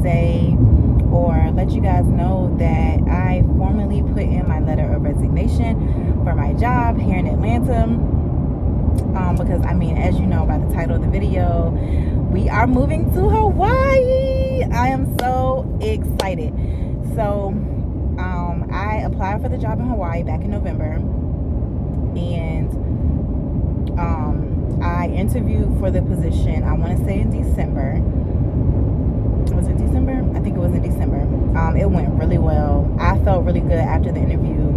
say or let you guys know that I formally put in my letter of resignation for my job here in Atlanta. Because I mean, as you know by the title of the video, we are moving to Hawaii. I am so excited. So I applied for the job in Hawaii back in November, and I interviewed for the position, I want to say in December. Was it December? I think it was in December. It went really well. I felt really good after the interview.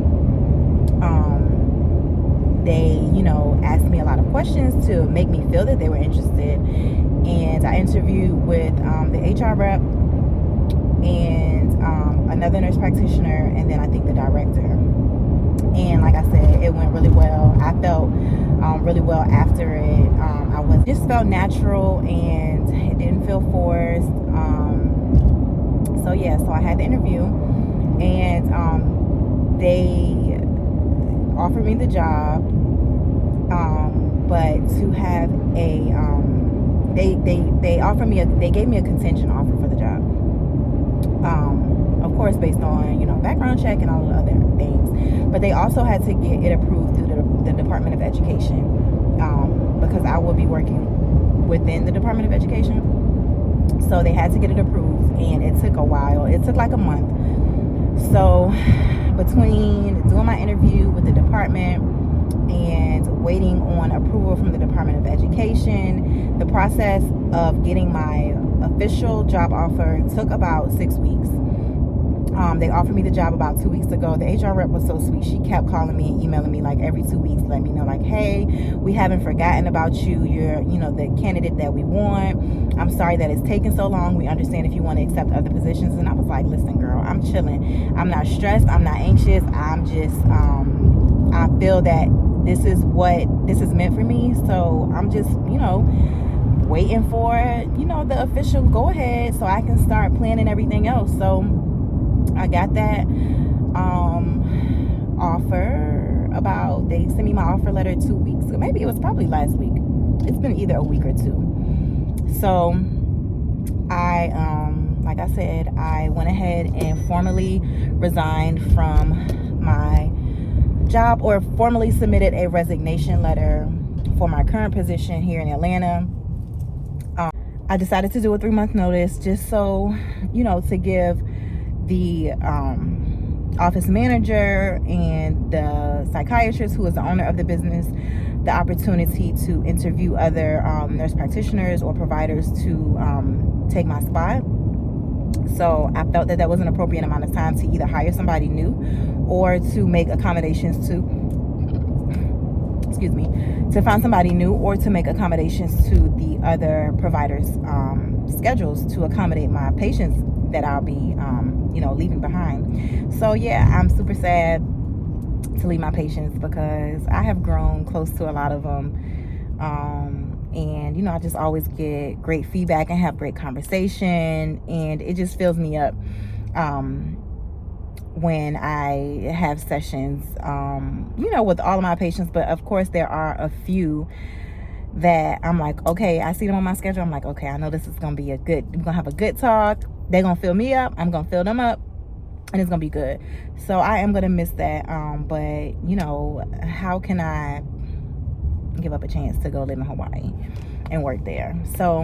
They, asked me a lot of questions to make me feel that they were interested. And I interviewed with the HR rep and another nurse practitioner, and then I think the director. And like I said, it went really well. I felt really well after it. Just felt natural, and it didn't feel forced. So I had the interview, and they offered me the job, but to have a they gave me a contingent offer for the job, of course based on background check and all the other things, but they also had to get it approved through the Department of Education, because I will be working within the Department of Education. So they had to get it approved, and it took a while. It took like a month. So between doing my interview with the department and waiting on approval from the Department of Education, the process of getting my official job offer took about 6 weeks. They offered me the job about 2 weeks ago. The HR rep was so sweet. She kept calling me and emailing me like every 2 weeks, letting me know like, hey, we haven't forgotten about you. You're, the candidate that we want. I'm sorry that it's taken so long. We understand if you want to accept other positions. And I was like, listen, girl, I'm chilling. I'm not stressed. I'm not anxious. I'm just, I feel that this is meant for me. So I'm just, waiting for, the official go ahead so I can start planning everything else. So I got that offer they sent me my offer letter 2 weeks ago. Maybe it was probably last week. It's been either a week or two. So I, like I said, I went ahead and formally resigned from my job, or formally submitted a resignation letter for my current position here in Atlanta. I decided to do a 3-month notice just so, to give the office manager and the psychiatrist, who is the owner of the business, the opportunity to interview other nurse practitioners or providers to take my spot. So I felt that was an appropriate amount of time to either hire somebody new or to make accommodations to find somebody new, or to make accommodations to the other providers' schedules to accommodate my patients that I'll be leaving behind. So yeah, I'm super sad to leave my patients because I have grown close to a lot of them, and I just always get great feedback and have great conversation, and it just fills me up when I have sessions with all of my patients. But of course there are a few that I'm like, okay, I see them on my schedule. I'm like, okay, I know this is gonna be we're gonna have a good talk. They're gonna fill me up, I'm gonna fill them up, and it's gonna be good. So I am gonna miss that, but how can I give up a chance to go live in Hawaii and work there? So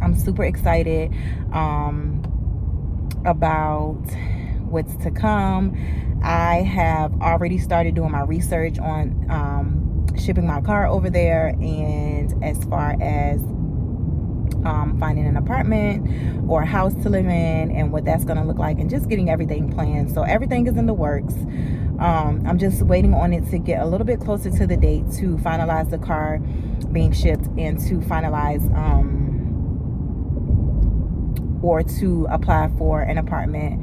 I'm super excited about what's to come. I have already started doing my research on shipping my car over there, and as far as finding an apartment or a house to live in and what that's going to look like, and just getting everything planned. So everything is in the works. I'm just waiting on it to get a little bit closer to the date to finalize the car being shipped and to finalize or to apply for an apartment.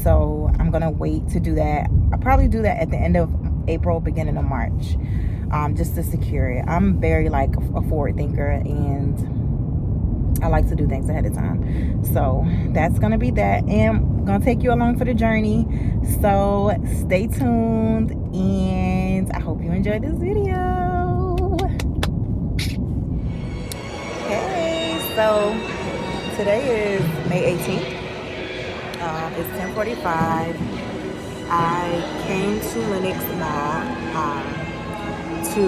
So I'm gonna wait to do that. I'll probably do that at the end of April, beginning of March, just to secure it. I'm very like a forward thinker, and I like to do things ahead of time. So that's gonna be that, and I'm gonna take you along for the journey. So stay tuned, and I hope you enjoyed this video. Okay, so Today is May 18th. It's 10:45. I came to Lenox Mall to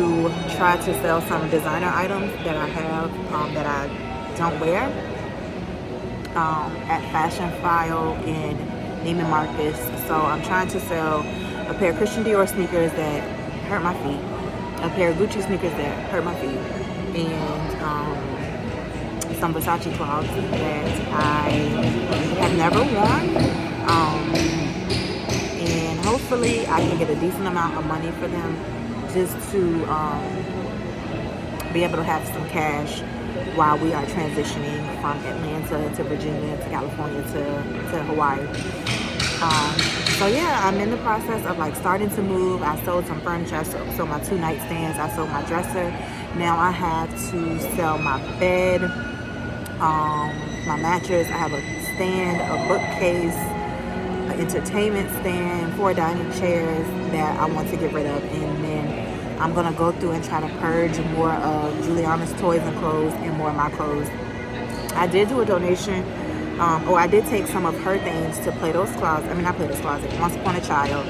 try to sell some designer items that I have that I don't wear at Fashion File in Neiman Marcus. So I'm trying to sell a pair of Christian Dior sneakers that hurt my feet, a pair of Gucci sneakers that hurt my feet, and some Versace clogs that I have never worn. And hopefully I can get a decent amount of money for them just to be able to have some cash while we are transitioning from Atlanta to Virginia to California to Hawaii. So yeah, I'm in the process of like starting to move. I sold some furniture. I sold my 2 nightstands. I sold my dresser. Now I have to sell my bed, my mattress. I have a stand, a bookcase, an entertainment stand, 4 dining chairs that I want to get rid of, and then I'm gonna go through and try to purge more of Juliana's toys and clothes and more of my clothes. I did do a donation, I did take some of her things to Plato's Closet. I mean, not Plato's Closet, Once Upon a Child,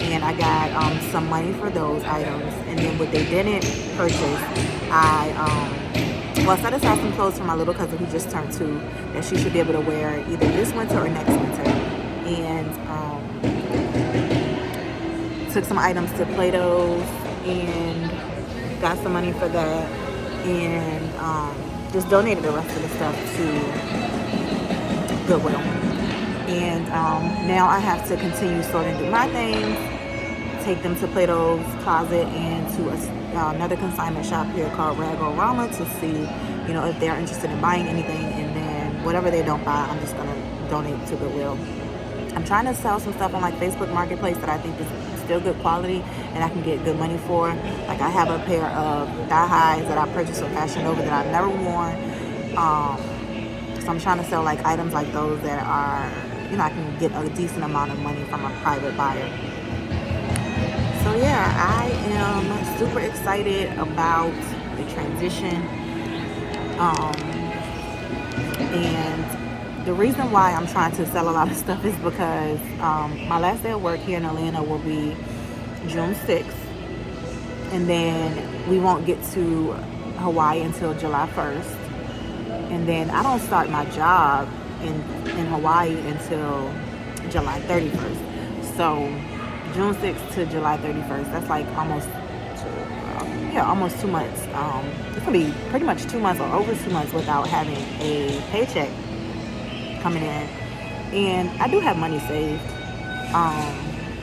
and I got some money for those items. And then what they didn't purchase, I set aside some clothes for my little cousin who just turned 2 that she should be able to wear either this winter or next winter. And took some items to Plato's and got some money for that, and just donated the rest of the stuff to Goodwill. And now I have to continue sorting through my things, take them to Plato's Closet and to another consignment shop here called Ragorama to see, if they're interested in buying anything, and then whatever they don't buy, I'm just gonna donate to Goodwill. I'm trying to sell some stuff on like Facebook Marketplace that I think is still good quality and I can get good money for. Like I have a pair of thigh highs that I purchased from Fashion Nova that I've never worn. So I'm trying to sell like items like those that are, I can get a decent amount of money from a private buyer. So yeah, I am super excited about the transition. And the reason why I'm trying to sell a lot of stuff is because my last day of work here in Atlanta will be June 6th. And then we won't get to Hawaii until July 1st. And then I don't start my job in Hawaii until July 31st. So June 6th to July 31st, that's like almost 2 months. It's going to be pretty much 2 months or over 2 months without having a paycheck coming in. And I do have money saved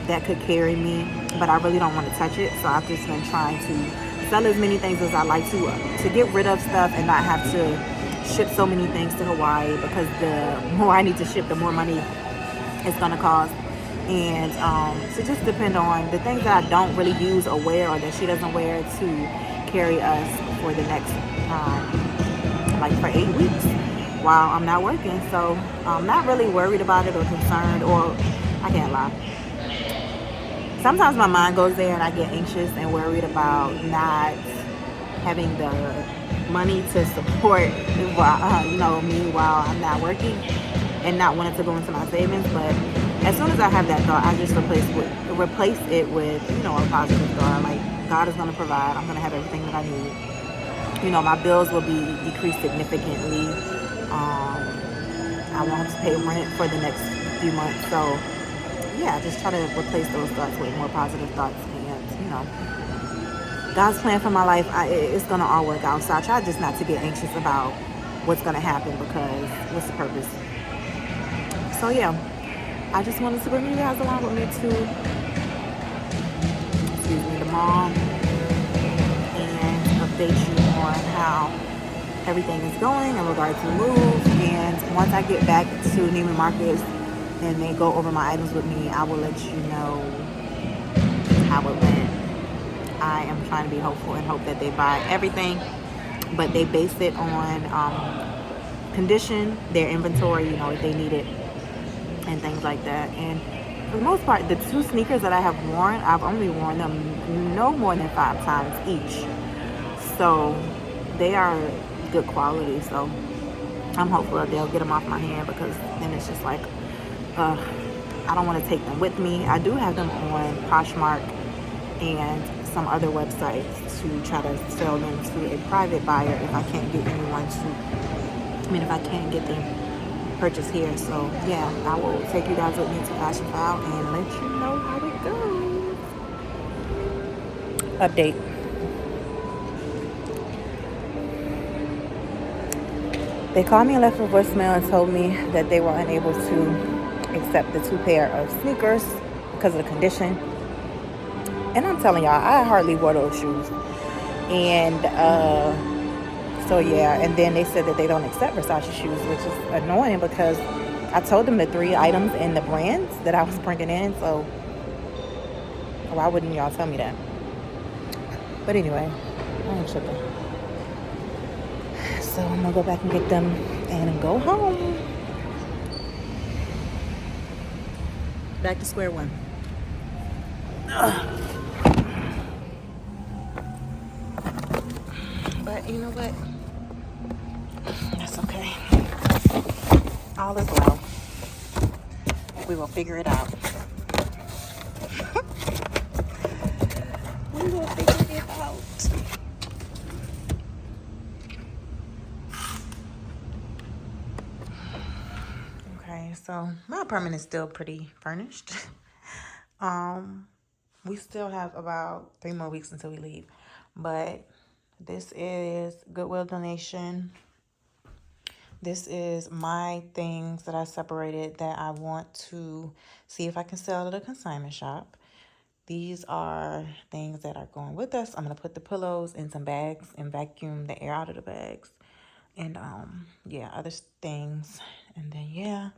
that could carry me, but I really don't want to touch it. So I've just been trying to sell as many things as I like to get rid of stuff and not have to ship so many things to Hawaii, because the more I need to ship, the more money it's going to cost. And so just depend on the things that I don't really use or wear, or that she doesn't wear, to carry us for the next for 8 weeks while I'm not working. So I'm not really worried about it or concerned, or I can't lie. Sometimes my mind goes there and I get anxious and worried about not having the money to support me while I'm not working, and not wanting to go into my savings. But as soon as I have that thought, I just replace it with a positive thought. Like, God is going to provide. I'm going to have everything that I need. My bills will be decreased significantly. I won't have to pay rent for the next few months. So yeah, just try to replace those thoughts with more positive thoughts. And God's plan for my life, it's going to all work out. So I try just not to get anxious about what's going to happen, because what's the purpose? So yeah, I just wanted to bring you guys along with me to the mall and update you on how everything is going in regards to the move. And once I get back to Neiman Marcus and they go over my items with me, I will let you know how it went. I am trying to be hopeful and hope that they buy everything, but they base it on condition, their inventory, if they need it, and things like that. And for the most part, the 2 sneakers that I have worn, I've only worn them no more than 5 times each. So they are good quality. So I'm hopeful they'll get them off my hand, because then it's just like, I don't want to take them with me. I do have them on Poshmark and some other websites to try to sell them to a private buyer if I can't get anyone to, if I can't get them purchased here. So yeah, I will take you guys with me to Fashion File and let you know how it goes. Update. They called me and left a voicemail and told me that they were unable to accept the 2 pair of sneakers because of the condition. And I'm telling y'all, I hardly wore those shoes. And so yeah, and then they said that they don't accept Versace shoes, which is annoying because I told them the 3 items and the brands that I was bringing in. So why wouldn't y'all tell me that? But anyway, I ain't tripping. So I'm gonna go back and get them and go home. Back to square one. But you know what? That's okay. All is well. We will figure it out. We will figure it out. Okay, so my apartment is still pretty furnished. We still have about 3 more weeks until we leave. But this is Goodwill donation. This is my things that I separated that I want to see if I can sell at a consignment shop. These are things that are going with us. I'm going to put the pillows in some bags and vacuum the air out of the bags. And yeah, other things. And then yeah.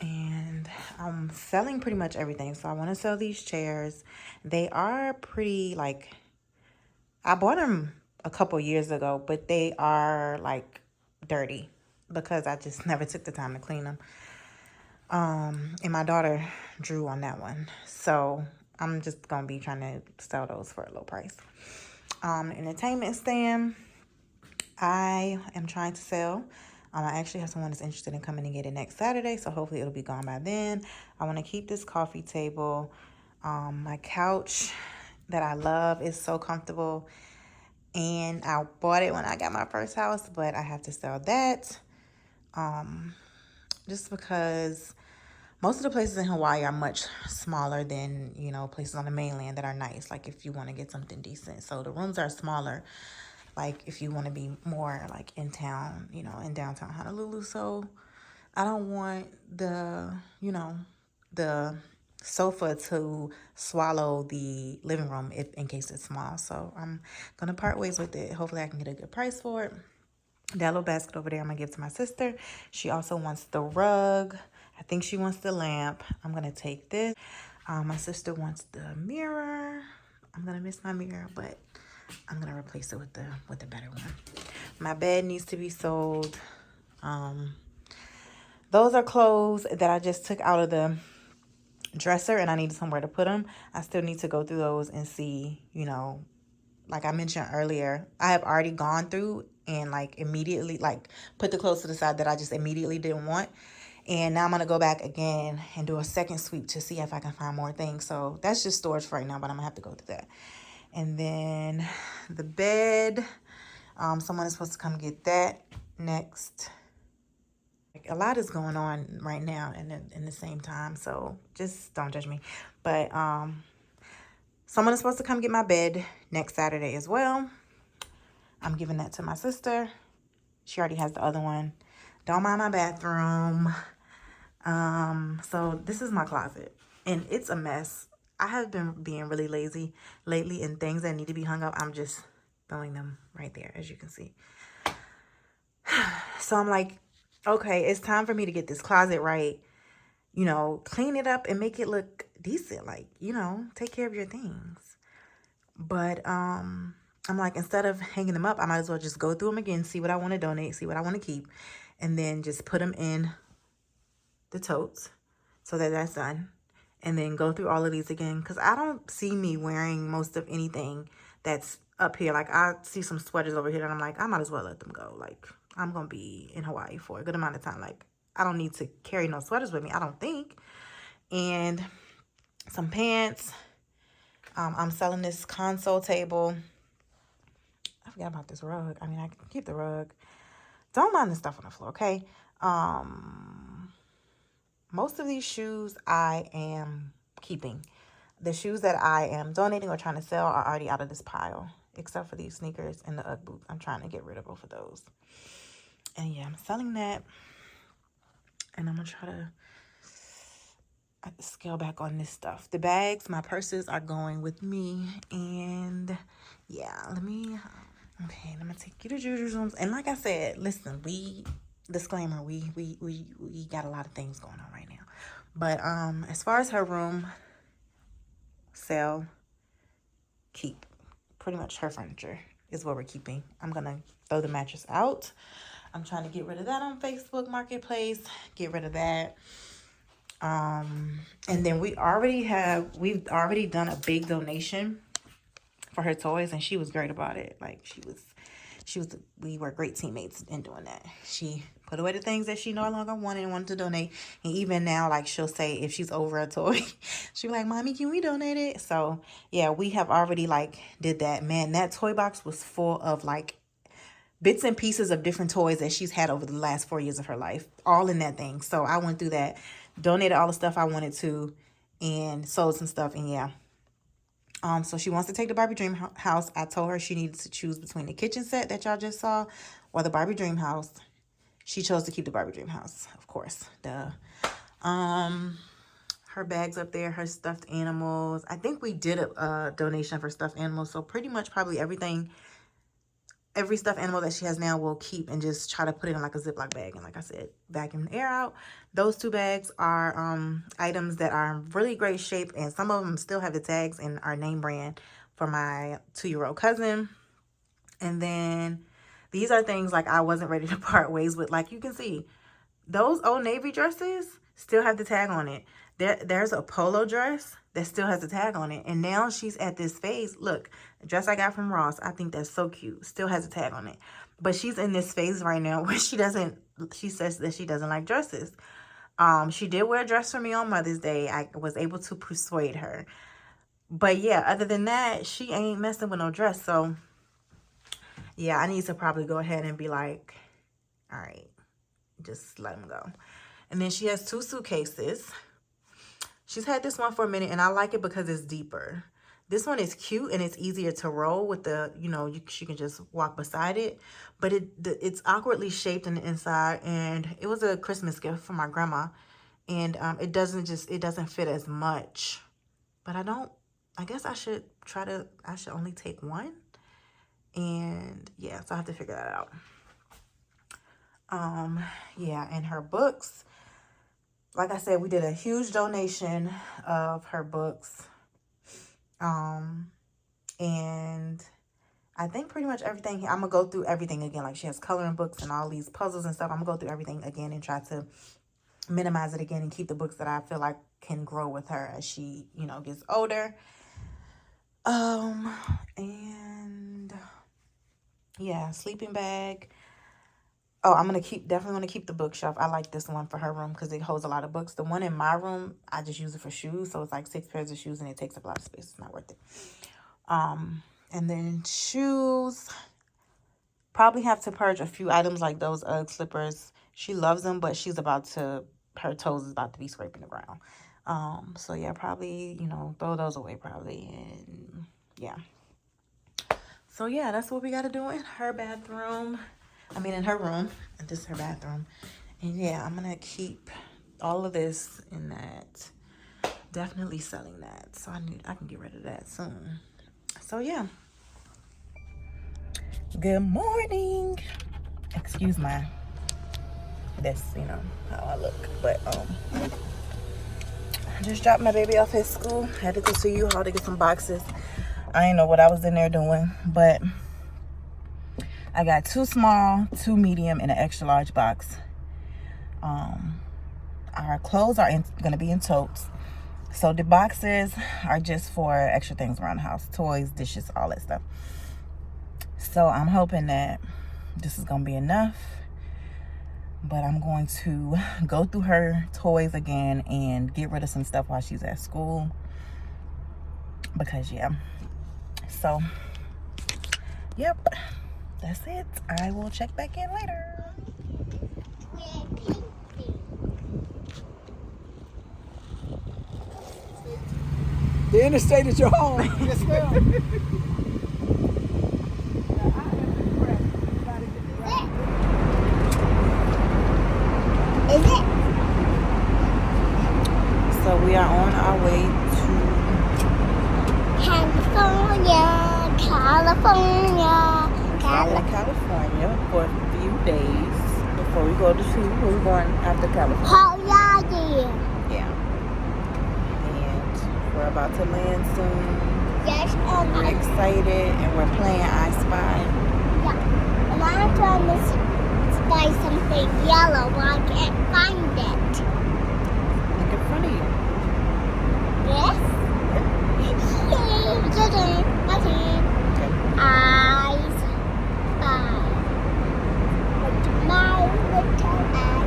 And I'm selling pretty much everything. So I want to sell these chairs. They are pretty, like, I bought them a couple years ago, but they are like dirty because I just never took the time to clean them. And my daughter drew on that one. So I'm just going to be trying to sell those for a low price. Entertainment stand, I am trying to sell. I actually have someone that's interested in coming and get it next Saturday, so hopefully it'll be gone by then. I want to keep this coffee table. My couch that I love is so comfortable, and I bought it when I got my first house, but I have to sell that. Just because most of the places in Hawaii are much smaller than, places on the mainland that are nice, like if you want to get something decent. So the rooms are smaller, like if you want to be more like in town, in downtown Honolulu. So I don't want the sofa to swallow the living room in case it's small. So I'm going to part ways with it. Hopefully I can get a good price for it. That little basket over there, I'm going to give to my sister. She also wants the rug. I think she wants the lamp. I'm going to take this. My sister wants the mirror. I'm going to miss my mirror, but I'm going to replace it with the better one. My bed needs to be sold. Those are clothes that I just took out of the dresser and I needed somewhere to put them. I still need to go through those and see, like I mentioned earlier, I have already gone through and immediately put the clothes to the side that I just immediately didn't want. And now I'm going to go back again and do a second sweep to see if I can find more things. So that's just storage for right now, but I'm going to have to go through that. And then the bed, someone is supposed to come get that next. A lot is going on right now in the same time, so just don't judge me. But someone is supposed to come get my bed next Saturday as well. I'm giving that to my sister. She already has the other one. Don't mind my bathroom. So this is my closet, and it's a mess. I have been being really lazy lately, and things that need to be hung up, I'm just throwing them right there, as you can see. So I'm like, okay, it's time for me to get this closet right, clean it up and make it look decent, take care of your things. But I'm like, instead of hanging them up, I might as well just go through them again, see what I want to donate, see what I want to keep, and then just put them in the totes so that that's done. And then go through all of these again, because I don't see me wearing most of anything that's up here. Like, I see some sweaters over here and I'm like, I might as well let them go. Like, I'm gonna be in Hawaii for a good amount of time. Like, I don't need to carry no sweaters with me, I don't think. And some pants. I'm selling this console table. I forgot about this rug. I mean, I can keep the rug. Don't mind the stuff on the floor, okay? Most of these shoes I am keeping. The shoes that I am donating or trying to sell are already out of this pile, except for these sneakers and the UGG boots. I'm trying to get rid of both of those. And yeah, I'm selling that. And I'm going to try to scale back on this stuff. The bags, my purses are going with me. And yeah, let me take you to Juju's rooms. And like I said, listen, disclaimer, we got a lot of things going on right now. But as far as her room, sell, keep. Pretty much her furniture is what we're keeping. I'm going to throw the mattress out. I'm trying to get rid of that on Facebook Marketplace. Get rid of that. And then we've already done a big donation for her toys, and she was great about it. Like, we were great teammates in doing that. She put away the things that she no longer wanted to donate. And even now, like, she'll say if she's over a toy, she'll be like, Mommy, can we donate it? So yeah, we have already like did that. Man, that toy box was full of like bits and pieces of different toys that she's had over the last 4 years of her life, all in that thing. So I went through that, donated all the stuff I wanted to, and sold some stuff. And yeah, so she wants to take the Barbie Dream House. I told her she needed to choose between the kitchen set that y'all just saw or the Barbie Dream House. She chose to keep the Barbie Dream House, of course. Duh. Her bags up there, her stuffed animals. I think we did a donation for stuffed animals. So pretty much probably every stuffed animal that she has now will keep and just try to put it in like a Ziploc bag. And like I said, vacuum the air out. Those 2 bags are items that are in really great shape. And some of them still have the tags and are name brand for my 2-year-old cousin. And then these are things like I wasn't ready to part ways with. Like you can see, those Old Navy dresses still have the tag on it. There's a polo dress that still has a tag on it. And now she's at this phase. Look, the dress I got from Ross, I think that's so cute. Still has a tag on it. But she's in this phase right now where she says that she doesn't like dresses. She did wear a dress for me on Mother's Day. I was able to persuade her. But yeah, other than that, she ain't messing with no dress. So yeah, I need to probably go ahead and be like, all right, just let them go. And then she has 2 suitcases. She's had this one for a minute, and I like it because it's deeper. This one is cute, and it's easier to roll with the, she can just walk beside it. But it's awkwardly shaped on the inside, and it was a Christmas gift from my grandma. And it doesn't fit as much. But I guess I should only take one. And yeah, so I have to figure that out. Yeah, and her books. Like I said, we did a huge donation of her books. And I think pretty much everything, I'm going to go through everything again. Like she has coloring books and all these puzzles and stuff. I'm going to go through everything again and try to minimize it again and keep the books that I feel like can grow with her as she, gets older. And yeah, sleeping bag. Oh, I'm definitely going to keep the bookshelf. I like this one for her room because it holds a lot of books. The one in my room, I just use it for shoes. So it's like 6 pairs of shoes and it takes up a lot of space. It's not worth it. And then shoes. Probably have to purge a few items like those UGG slippers. She loves them, but her toes is about to be scraping the ground. So yeah, probably, throw those away probably. And yeah. So yeah, that's what we got to do in her bathroom. In her room. And this is her bathroom. And yeah, I'm going to keep all of this in that. Definitely selling that. So I can get rid of that soon. So yeah. Good morning. Excuse this, how I look. But I just dropped my baby off at school. Had to go to U-Haul to get some boxes. I didn't know what I was in there doing, but I got 2 small, 2 medium, and an extra large box. Our clothes are going to be in totes. So the boxes are just for extra things around the house. Toys, dishes, all that stuff. So I'm hoping that this is gonna be enough. But I'm going to go through her toys again and get rid of some stuff while she's at school. Because yeah. So, yep. That's it. I will check back in later. The interstate is your home. Yes, ma'am. Is it? So we are on our way to California, California, California for a few days before we go to school. We're going after California. California. Yeah. And we're about to land soon. Yes, We're excited and we're playing I Spy. yeah. And I'm trying to spy something yellow, but I can't find it. Look in front of you. Yes? Yay! Your turn. My turn. Okay. I spy with my little eye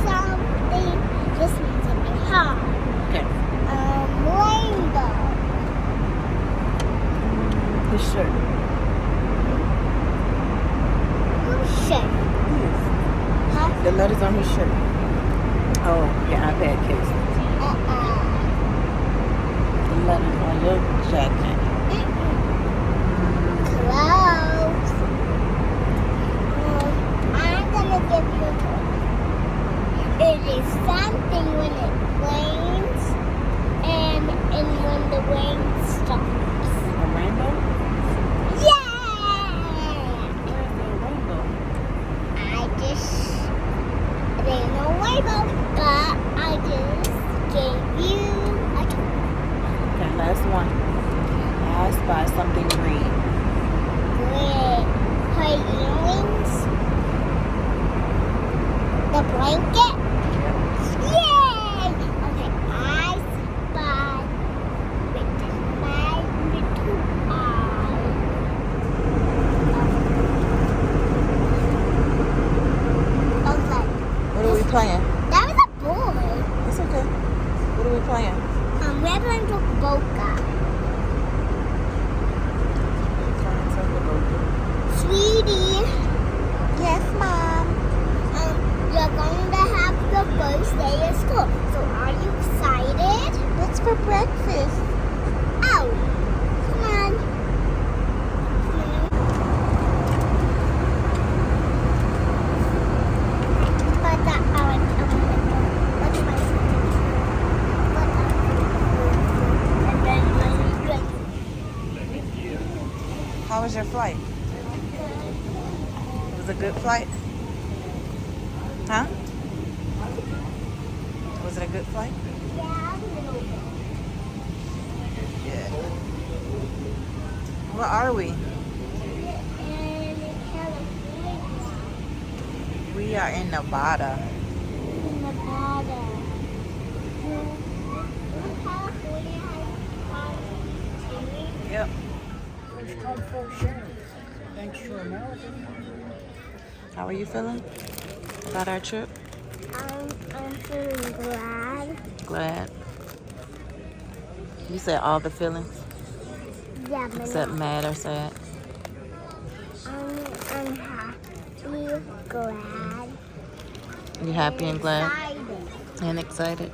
something. This means it be hard. Okay. Rainbow. His shirt. Who's shirt? Huh? The letters on his shirt. Oh, your iPad case. The letters on your jacket. Close. I'm gonna give you a toy. It is something when it rains and when the rain stops. A rainbow? Yeah! Where's the rainbow? There's no rainbow, but I just gave you a toy. Okay, last one. I spy something green. Great. Her earrings. The blanket. Yay! Okay, I spy with my little eye. Okay. What are we playing? That was a boy. It's okay. What are we playing? We're playing with Boca. Sweetie. Yes, Mom. You're going to have the first day of school. So are you excited? What's for breakfast? Oh, come on. But How was your flight? It was a good flight? Huh? Was it a good flight? Yeah. Where are we? We are in Nevada. Yep. Thanks for American. How are you feeling about our trip? I'm feeling glad. Glad. You said all the feelings Yeah, but except mad or sad. I'm happy, glad, You happy and glad excited. and excited?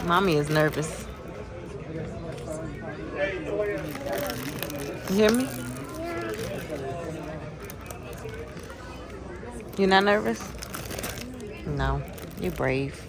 Mommy is nervous. You hear me? You're not nervous? No, you're brave.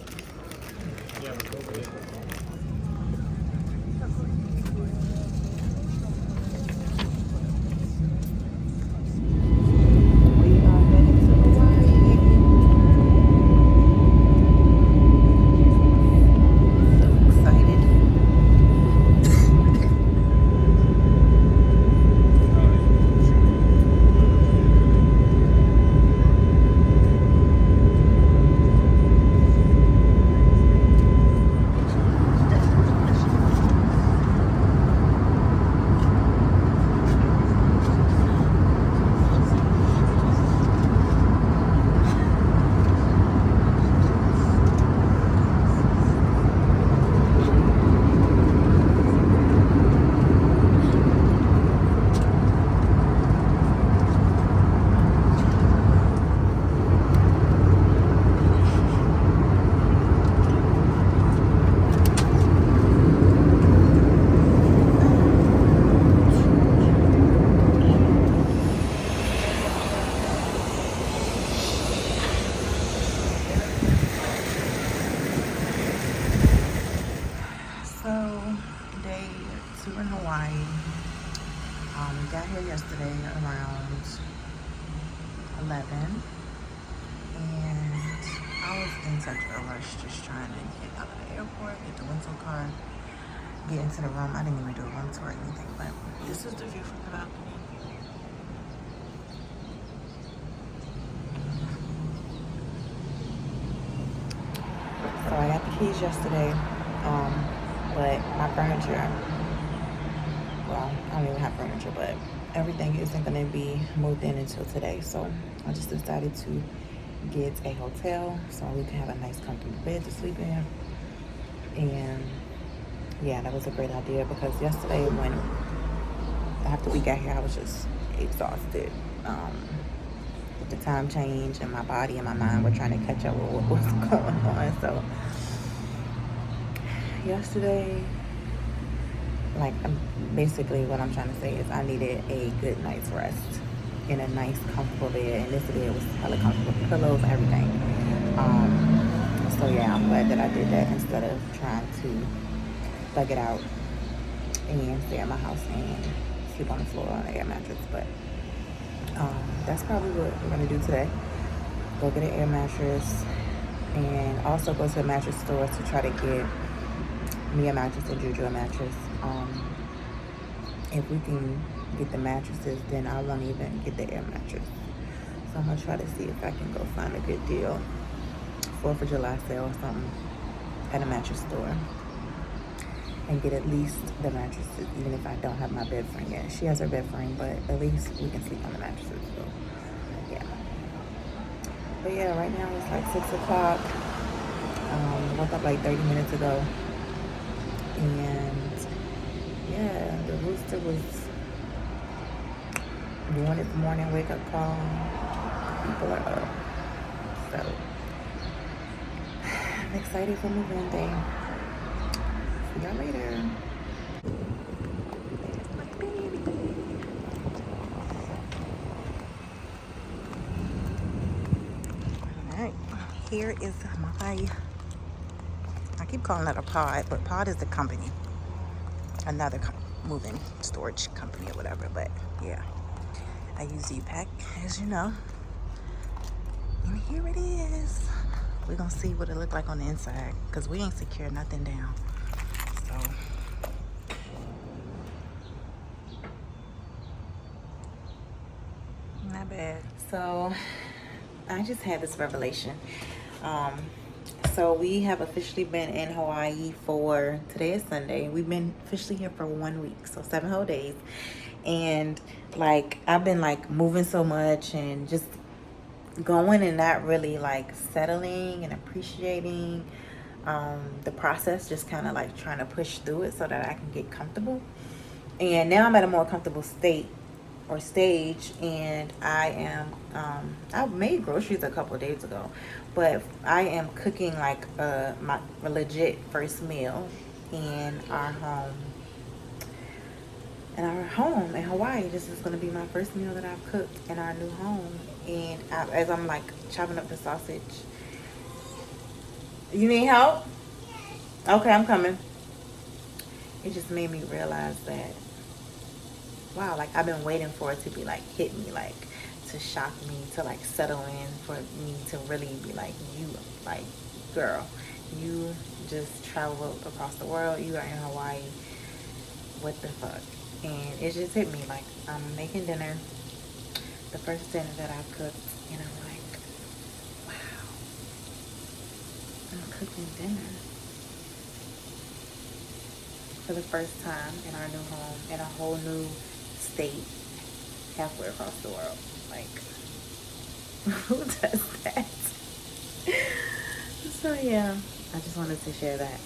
got here yesterday around 11, and I was in such a rush just trying to get out of the airport, get the rental car, get into the room. I didn't even do a room tour or anything, but this is the view from the balcony. So I got the keys yesterday, but my furniture, well, I don't even have furniture, but everything isn't going to be moved in until today. So I just decided to get a hotel so we can have a nice comfortable bed to sleep in. And yeah, that was a great idea, because yesterday after we got here, I was just exhausted. With the time change, and my body and my mind were trying to catch up with what was going on. So yesterday, like, basically what I'm trying to say is I needed a good night's rest in a nice comfortable bed, and this bed was hella comfortable, pillows, everything. So yeah, I'm glad that I did that instead of trying to thug it out and stay at my house and sleep on the floor on an air mattress. But that's probably what we're gonna do today. Go get an air mattress, and also go to a mattress store to try to get me a mattress and Juju a mattress. If we can get the mattresses, then I won't even get the air mattress. So I'm gonna try to see if I can go find a good deal, 4th of July sale or something, at a mattress store, and get at least the mattresses, even if I don't have my bed frame yet. She has her bed frame, but at least we can sleep on the mattresses. So yeah. But yeah, right now it's like 6 o'clock. Woke up like 30 minutes ago. And yeah, the rooster was doing its morning wake up call. People are up. So I'm excited for move-in day. See y'all later. There's my baby. Alright, here is my, I keep calling it a pod, but pod is the company. Another moving storage company or whatever, but yeah. I use U-Pack, as you know. And here it is. We're gonna see what it look like on the inside, because we ain't secure nothing down. So not bad. So I just had this revelation. So we have officially been in Hawaii for, today is Sunday. We've been officially here for 1 week, so 7 whole days. And like, I've been like moving so much and just going and not really like settling and appreciating the process, just kind of like trying to push through it so that I can get comfortable. And now I'm at a more comfortable state or stage, and I am I made groceries a couple of days ago, but I am cooking like my legit first meal in our home. In our home in Hawaii. This is going to be my first meal that I've cooked in our new home. And as I'm like chopping up the sausage. You need help? Okay, I'm coming. It just made me realize that, wow, like I've been waiting for it to be like hit me, like to shock me, to like settle in, for me to really be like, you, like, girl, you just traveled across the world, you are in Hawaii, what the fuck? And it just hit me, like, I'm making dinner, the first dinner that I've cooked, and I'm like, wow, I'm cooking dinner for the first time in our new home, in a whole new state, halfway across the world. Like, who does that? So yeah, I just wanted to share that.